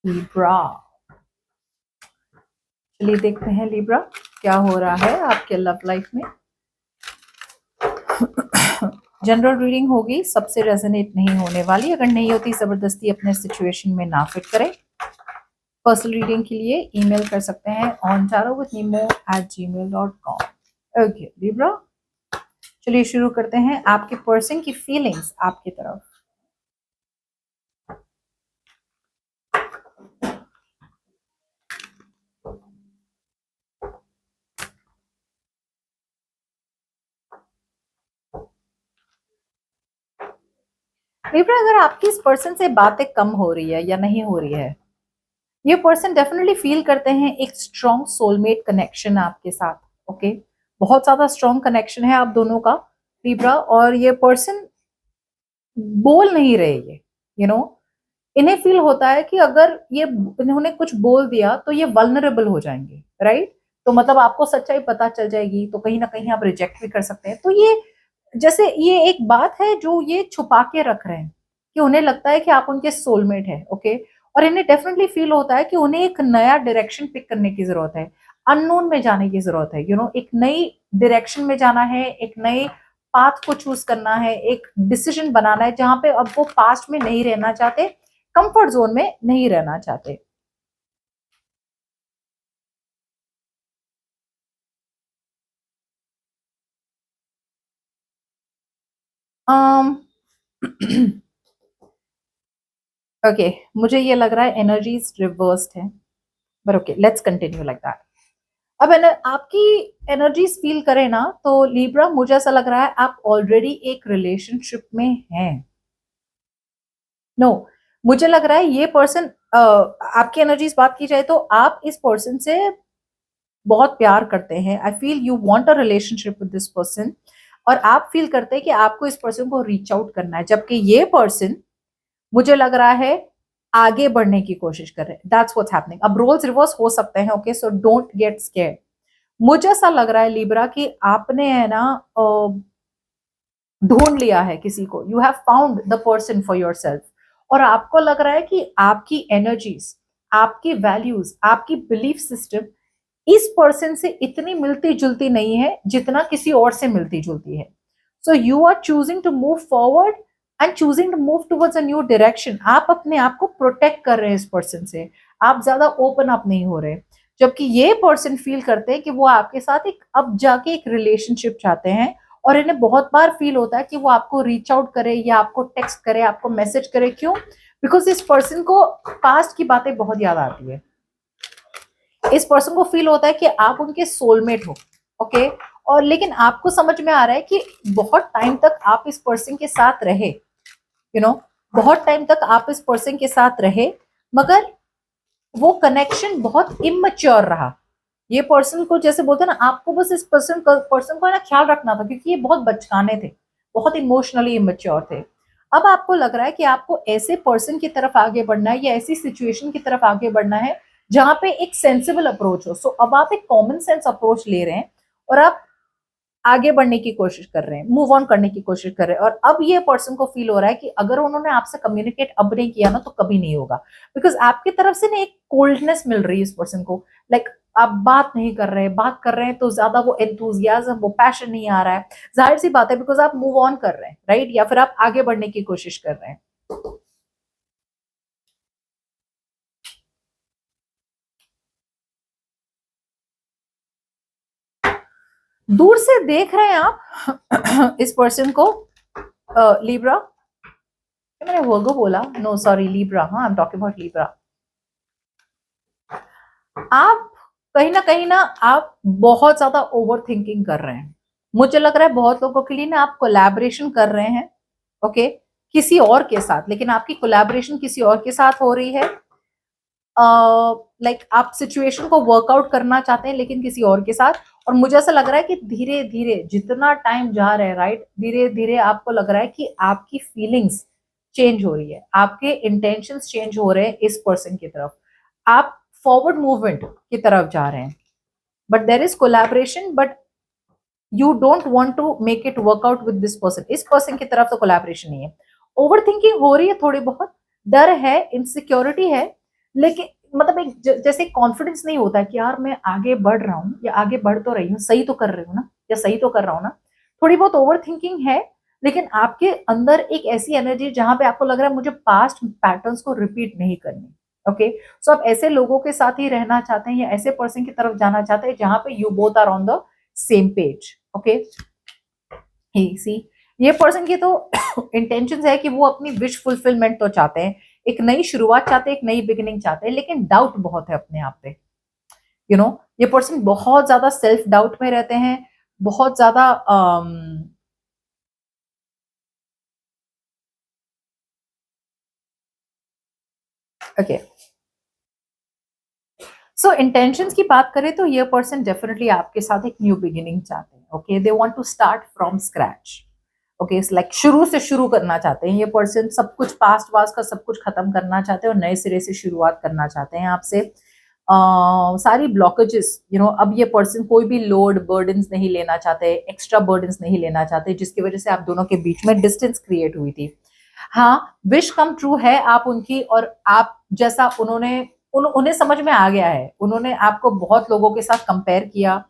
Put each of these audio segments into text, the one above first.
Libra. चलिए देखते हैं लिब्रा क्या हो रहा है आपके लव लाइफ में। जनरल रीडिंग होगी, सबसे रेजोनेट नहीं होने वाली। अगर नहीं होती जबरदस्ती अपने सिचुएशन में ना फिट करें। पर्सनल रीडिंग के लिए ईमेल कर सकते हैं ontaro@gmail.com। ओके लिब्रा, चलिए शुरू करते हैं आपके पर्सन की फीलिंग्स आपकी तरफ। लिब्रा, अगर आपकी इस पर्सन से बातें कम हो रही है या नहीं हो रही है, ये पर्सन डेफिनेटली फील करते हैं एक स्ट्रॉन्ग सोलमेट कनेक्शन आपके साथ। ओके, बहुत ज्यादा स्ट्रॉन्ग कनेक्शन है आप दोनों का लिब्रा। और ये पर्सन बोल नहीं रहे ये, इन्हें फील होता है कि अगर ये इन्होंने कुछ बोल दिया तो ये वल्नरेबल हो जाएंगे, राइट। तो मतलब आपको सच्चाई पता चल जाएगी, तो कहीं ना कहीं आप रिजेक्ट भी कर सकते हैं। तो ये जैसे ये एक बात है जो ये छुपा के रख रहे हैं कि उन्हें लगता है कि आप उनके सोलमेट है। ओके, और इन्हें डेफिनेटली फील होता है कि उन्हें एक नया डायरेक्शन पिक करने की जरूरत है, अननोन में जाने की जरूरत है। एक नई डायरेक्शन में जाना है, एक नई पाथ को चूज करना है, एक डिसीजन बनाना है जहां पे अब वो पास्ट में नहीं रहना चाहते, कंफर्ट जोन में नहीं रहना चाहते। ओके, मुझे ये लग रहा है एनर्जीज रिवर्स्ड है, but okay let's continue like that. अब आपकी एनर्जीज फील करें ना तो लिब्रा, मुझे ऐसा लग रहा है आप ऑलरेडी एक रिलेशनशिप में हैं। नो, मुझे लग रहा है ये पर्सन, आपकी एनर्जीज बात की जाए तो आप इस पर्सन से बहुत प्यार करते हैं। I feel you want a relationship with this person, और आप फील करते हैं कि आपको इस पर्सन को रीच आउट करना है, जबकि ये पर्सन मुझे लग रहा है आगे बढ़ने की कोशिश कर रहे हैं। That's what's happening. अब रोल्स रिवर्स हो सकते हैं, okay, so don't get scared. मुझे ऐसा लग रहा है लिब्रा कि आपने है ना ढूंढ लिया है किसी को, you have found the person for your self. और आपको लग रहा है कि आपकी एनर्जीज, आपकी वैल्यूज, आपकी बिलीफ सिस्टम इस पर्सन से इतनी मिलती जुलती नहीं है जितना किसी और से मिलती जुलती है। So you are choosing to move forward and choosing to move towards a new direction. आप अपने आप को प्रोटेक्ट कर रहे हैं इस पर्सन से, आप ज्यादा ओपन अप नहीं हो रहे। जबकि ये पर्सन फील करते हैं कि वो आपके साथ एक अब जाके एक रिलेशनशिप चाहते हैं, और इन्हें बहुत बार फील होता है कि वो आपको रीच आउट करे या आपको टेक्स्ट करे, आपको मैसेज करे। क्यों? बिकॉज इस पर्सन को पास्ट की बातें बहुत याद आती है। इस पर्सन को फील होता है कि आप उनके सोलमेट हो। ओके, और लेकिन आपको समझ में आ रहा है कि बहुत टाइम तक आप इस पर्सन के साथ रहे, बहुत टाइम तक आप इस पर्सन के साथ रहे, मगर वो कनेक्शन बहुत इमैच्योर रहा। ये पर्सन को जैसे बोलते हैं ना, आपको बस इस पर्सन को ना ख्याल रखना था, क्योंकि ये बहुत बचकाने थे, बहुत इमोशनली इमेच्योर थे। अब आपको लग रहा है कि आपको ऐसे पर्सन की तरफ आगे बढ़ना है या ऐसी सिचुएशन की तरफ आगे बढ़ना है जहां पे एक सेंसिबल अप्रोच हो। सो अब आप एक कॉमन सेंस अप्रोच ले रहे हैं और आप आगे बढ़ने की कोशिश कर रहे हैं, मूव ऑन करने की कोशिश कर रहे हैं। और अब ये पर्सन को फील हो रहा है कि अगर उन्होंने आपसे कम्युनिकेट अब नहीं किया ना तो कभी नहीं होगा, बिकॉज आपकी तरफ से ना एक कोल्डनेस मिल रही है इस पर्सन को। लाइक आप बात नहीं कर रहे हैं, बात कर रहे हैं तो ज्यादा वो एंथुजियाज्म, वो पैशन नहीं आ रहा है। जाहिर सी बात है, बिकॉज आप मूव ऑन कर रहे हैं, राइट, या फिर आप आगे बढ़ने की कोशिश कर रहे हैं। दूर से देख रहे हैं आप इस पर्सन को लिब्रा। मैंने वर्गो बोला, नो सॉरी लिब्रा, हाँ I am talking about Libra. आप कहीं ना आप बहुत ज्यादा ओवर थिंकिंग कर रहे हैं। मुझे लग रहा है बहुत लोगों के लिए ना आप कोलैबोरेशन कर रहे हैं, ओके, किसी और के साथ, लेकिन आपकी कोलैबोरेशन किसी और के साथ हो रही है। लाइक आप सिचुएशन को वर्कआउट करना चाहते हैं लेकिन किसी और के साथ। और मुझे ऐसा लग रहा है कि धीरे धीरे जितना टाइम जा रहा है, राइट, धीरे धीरे आपको लग रहा है कि आपकी फीलिंग्स चेंज हो रही है, आपके इंटेंशंस चेंज हो रहे हैं इस पर्सन की तरफ। आप फॉरवर्ड मूवमेंट की तरफ जा रहे हैं, but there is collaboration, but you don't want to make it work out with this person. इस पर्सन की तरफ तो कोलैबोरेशन नहीं है, ओवर थिंकिंग हो रही है, थोड़ी बहुत डर है, इनसिक्योरिटी है, लेकिन मतलब एक जैसे कॉन्फिडेंस नहीं होता है कि यार मैं आगे बढ़ रहा हूँ या आगे बढ़ तो रही हूँ, सही तो कर रही हूँ ना, या सही तो कर रहा हूँ ना। थोड़ी बहुत ओवर थिंकिंग है, लेकिन आपके अंदर एक ऐसी एनर्जी जहां पे आपको लग रहा है मुझे पास्ट पैटर्न्स को रिपीट नहीं करनी। ओके, सो आप ऐसे लोगों के साथ ही रहना चाहते हैं या ऐसे पर्सन की तरफ जाना चाहते हैं जहां पे you both are on the same page. Okay, see ये पर्सन की तो इंटेंशन है कि वो अपनी विश फुलफिलमेंट तो चाहते हैं, एक नई शुरुआत चाहते हैं, एक नई बिगिनिंग चाहते हैं, लेकिन डाउट बहुत है अपने आप पे। यू नो, ये पर्सन बहुत ज्यादा सेल्फ डाउट में रहते हैं, बहुत ज्यादा ओके। सो इंटेंशंस की बात करें तो ये पर्सन डेफिनेटली आपके साथ एक न्यू बिगिनिंग चाहते हैं। Okay, they want to start from scratch. Okay, like शुरू से शुरू करना चाहते हैं ये पर्सन, सब कुछ पास्ट वास्ट का सब कुछ खत्म करना चाहते हैं और नए सिरे से शुरुआत करना चाहते हैं आपसे। सारी ब्लॉकेजेस, यू नो, अब ये पर्सन कोई भी लोड बर्डन्स नहीं लेना चाहते, एक्स्ट्रा बर्डन्स नहीं लेना चाहते, जिसकी वजह से आप दोनों के बीच में डिस्टेंस क्रिएट हुई थी। हाँ, विश कम ट्रू है आप उनकी, और आप जैसा उन्हें समझ में आ गया है। उन्होंने आपको बहुत लोगों के साथ कंपेयर किया,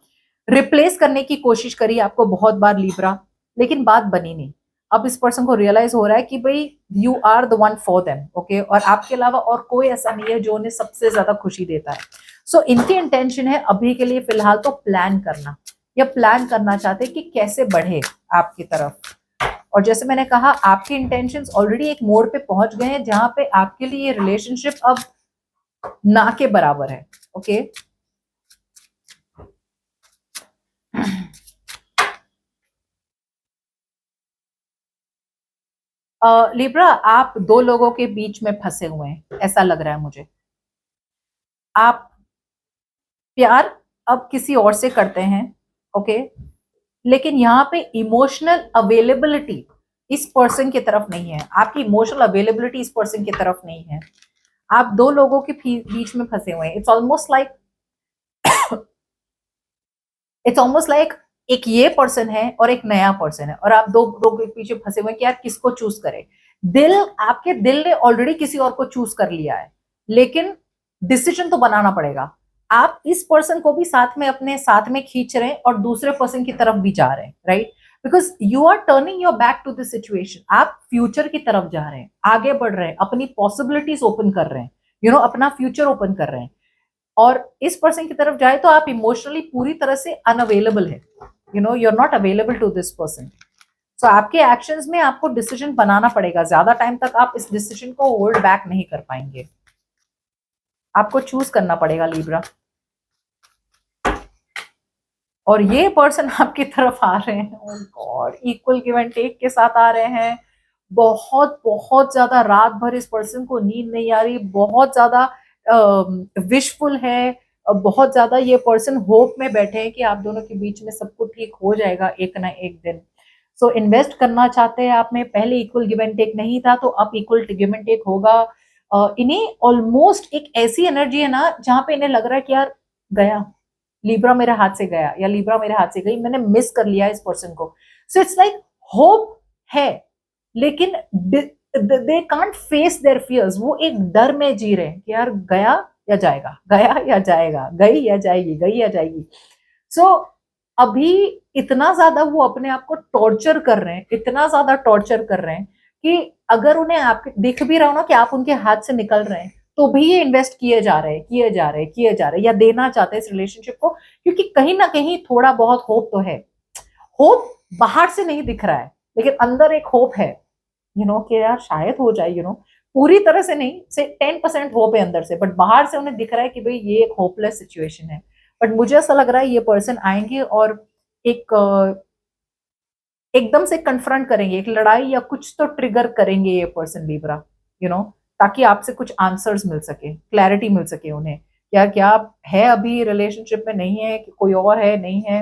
रिप्लेस करने की कोशिश करी आपको बहुत बार लीब्रा, लेकिन बात बनी नहीं। अब इस पर्सन को रियलाइज हो रहा है कि भाई you are the one for them. Okay, और आपके अलावा और कोई ऐसा नहीं है जो उन्हें सबसे ज्यादा खुशी देता है। सो इनकी इंटेंशन है अभी के लिए फिलहाल तो प्लान करना, या प्लान करना चाहते हैं कि कैसे बढ़े आपकी तरफ। और जैसे मैंने कहा, आपके इंटेंशंस ऑलरेडी एक मोड़ पे पहुंच गए हैं जहां पे आपके लिए ये रिलेशनशिप अब ना के बराबर है। ओके, लिब्रा, आप दो लोगों के बीच में फंसे हुए हैं, ऐसा लग रहा है मुझे। आप प्यार अब किसी और से करते हैं। ओके, लेकिन यहाँ पे इमोशनल अवेलेबिलिटी इस पर्सन की तरफ नहीं है, आपकी इमोशनल अवेलेबिलिटी इस पर्सन की तरफ नहीं है। आप दो लोगों के बीच में फंसे हुए हैं। इट्स ऑलमोस्ट लाइक एक ये पर्सन है और एक नया पर्सन है, और आप दो लोगों के पीछे फंसे हुए हैं कि यार किसको चूज करें। दिल, आपके दिल ने ऑलरेडी किसी और को चूज कर लिया है, लेकिन डिसीजन तो बनाना पड़ेगा। आप इस पर्सन को भी साथ में अपने साथ में खींच रहे हैं और दूसरे पर्सन की तरफ भी जा रहे हैं, right? Because you are turning your back to this situation. आप फ्यूचर की तरफ जा रहे हैं, आगे बढ़ रहे हैं, अपनी पॉसिबिलिटीज ओपन कर रहे हैं, अपना फ्यूचर ओपन कर रहे हैं। और इस पर्सन की तरफ जाए तो आप इमोशनली पूरी तरह से अनअवेलेबल है। You are not available to this person. So आपके एक्शंस में आपको डिसीजन बनाना पड़ेगा, ज्यादा टाइम तक आप इस डिसीजन को होल्ड बैक नहीं कर पाएंगे, आपको चूज करना पड़ेगा लीब्रा। और ये पर्सन आपकी तरफ आ रहे हैं, oh God, equal give and take के साथ आ रहे हैं। बहुत बहुत ज्यादा रात भर इस पर्सन को नींद नहीं आ रही, बहुत ज्यादा विशफुल है, बहुत ज्यादा ये पर्सन होप में बैठे हैं कि आप दोनों के बीच में सब कुछ ठीक हो जाएगा एक ना एक दिन। सो इन्वेस्ट करना चाहते हैं आप में। पहले इक्वल गिव एंड टेक नहीं था, तो अब इक्वल गिव एंड टेक होगा। इन्हें ऑलमोस्ट एक ऐसी एनर्जी है ना जहां पे इन्हें लग रहा है कि यार गया, लिब्रा मेरे हाथ से गया, या लिब्रा मेरे हाथ से गई, मैंने मिस कर लिया इस पर्सन को। सो इट्स लाइक होप है, लेकिन they can't face their fears. वो एक डर में जी रहे हैं कि यार गया या जाएगा, गया या जाएगा, गई या जाएगी, गई या जाएगी। सो अभी इतना ज्यादा वो अपने आप को टॉर्चर कर रहे हैं, इतना ज्यादा टॉर्चर कर रहे हैं कि अगर उन्हें आपके दिख भी रहा हो ना कि आप उनके हाथ से निकल रहे हैं, तो भी ये इन्वेस्ट किए जा रहे हैं, किए जा रहे हैं, किए जा रहे हैं, या देना चाहते हैं इस रिलेशनशिप को, क्योंकि कहीं ना कहीं थोड़ा बहुत होप तो है। होप बाहर से नहीं दिख रहा है, लेकिन अंदर एक होप है, कि यार शायद हो जाए, पूरी तरह से नहीं, से 10% होप है अंदर से, बट बाहर से उन्हें दिख रहा है कि भाई ये एक होपलेस सिचुएशन है। बट मुझे ऐसा लग रहा है ये पर्सन आएंगे और एक एकदम से कन्फ्रंट करेंगे, एक लड़ाई या कुछ तो ट्रिगर करेंगे ये पर्सन लिब्रा, ताकि आपसे कुछ आंसर्स मिल सके, क्लैरिटी मिल सके उन्हें, क्या क्या है, अभी रिलेशनशिप में नहीं है कि कोई और है, नहीं है,